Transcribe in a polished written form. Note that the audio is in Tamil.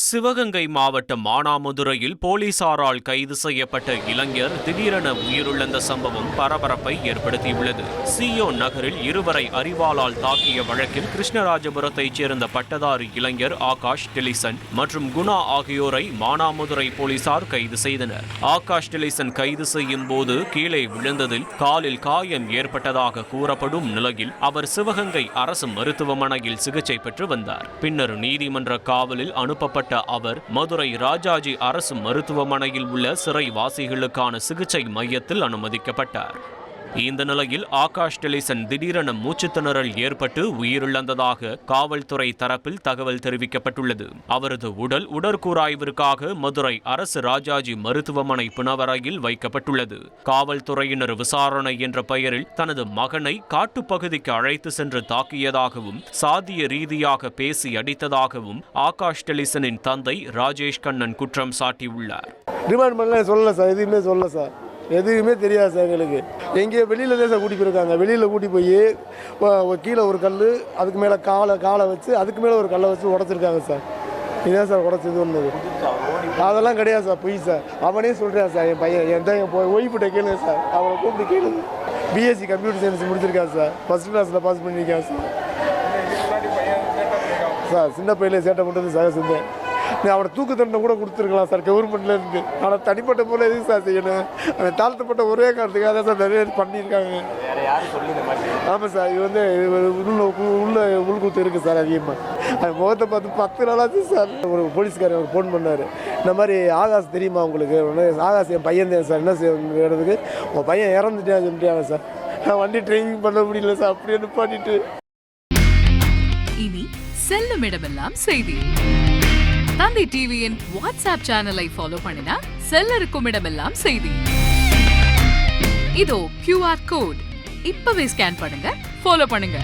சிவகங்கை மாவட்டம் மானாமதுரையில் போலீசாரால் கைது செய்யப்பட்ட இளைஞர் திடீரென உயிரிழந்த சம்பவம் பரபரப்பை ஏற்படுத்தியுள்ளது. சியோன் நகரில் இருவரை அரிவாளால் தாக்கிய வழக்கில் கிருஷ்ணராஜபுரத்தைச் சேர்ந்த பட்டதாரி இளைஞர் ஆகாஷ் டெலிசன் மற்றும் குணா ஆகியோரை மானாமதுரை போலீசார் கைது செய்தனர். ஆகாஷ் டெலிசன் கைது செய்யும் போது கீழே விழுந்ததில் காலில் காயம் ஏற்பட்டதாக கூறப்படும் நிலையில் அவர் சிவகங்கை அரசு மருத்துவமனையில் சிகிச்சை பெற்று வந்தார். பின்னர் நீதிமன்ற காவலில் அனுப்பப்பட்ட அவர் மதுரை ராஜாஜி அரசு மருத்துவமனையில் உள்ள சிறைவாசிகளுக்கான சிகிச்சை மையத்தில் அனுமதிக்கப்பட்டார். இந்த நிலையில் ஆகாஷ் டெலிசன் திடீரென மூச்சுத்திணறல் ஏற்பட்டு உயிரிழந்ததாக காவல்துறை தரப்பில் தகவல் தெரிவிக்கப்பட்டுள்ளது. அவரது உடல் உடற்கூறாய்விற்காக மதுரை அரசு ராஜாஜி மருத்துவமனை புனவரையில் வைக்கப்பட்டுள்ளது. காவல்துறையினர் விசாரணை என்ற பெயரில் தனது மகனை காட்டுப்பகுதிக்கு அழைத்து சென்று தாக்கியதாகவும் சாதிய ரீதியாக பேசி அடித்ததாகவும் ஆகாஷ் டெலிசனின் தந்தை ராஜேஷ் கண்ணன் குற்றம் சாட்டியுள்ளார். எதுவுமே தெரியாது சார். எங்களுக்கு எங்கேயோ வெளியில் தான் சார் கூட்டி போயிருக்காங்க. வெளியில் கூட்டி போய் கீழே ஒரு கல், அதுக்கு மேலே காலை வச்சு அதுக்கு மேலே ஒரு கல்லை வச்சு உடச்சிருக்காங்க சார். இதுதான் சார் உடச்சது ஒன்று. அதெல்லாம் கிடையாது சார், பொய் சார். அவனே சொல்கிறான் சார், என் பையன் என் ஒய்ஃபிட்ட கேளுங்க சார், அவனை கூப்பிட்டு கேளுங்க. பிஎஸ்சி கம்ப்யூட்டர் சயின்ஸ் முடிச்சிருக்காரு சார், ஃபஸ்ட் கிளாஸில் பாஸ் பண்ணியிருக்கான் சார். சார் சின்ன பையில சேட்டை பண்ணுறது சார் செஞ்சேன். அவனை தூக்கு தண்டனை கூட கொடுத்துருக்கலாம் சார் கவர்மெண்ட்லேருந்து. ஆனால் தனிப்பட்ட போல எதுக்கு சார் செய்யணும்? அவன் தாழ்த்தப்பட்ட ஒரே காரணத்துக்காக தான் சார் நிறைய பண்ணியிருக்காங்க. ஆமாம் சார், இது வந்து உள்ள உள்கூத்து இருக்குது சார் அதிகமாக. அவன் முகத்தை பார்த்து 10 நாளாச்சு சார். ஒரு போலீஸ்காரர் அவர் ஃபோன் பண்ணார், இந்த மாதிரி ஆகாஷ் தெரியுமா உங்களுக்கு? ஆகாஷ் என் பையன் தான் சார், என்ன செய்யறதுக்கு உங்கள் பையன் இறந்துட்டேன் சொல்லிட்டாங்க சார். நான் வண்டி டிரைவிங் பண்ண முடியல சார், அப்படியே நிப்பாட்டிட்டு. இனி செல்லும் இடமெல்லாம் செய்தி. தந்தை டிவியின் வாட்ஸ்அப் சேனலை ஃபாலோ பண்ணினா செல்லருக்கும் இடமெல்லாம் செய்தி. இதோ QR கோட் இப்பவே ஸ்கேன் பண்ணுங்க, ஃபாலோ பண்ணுங்க.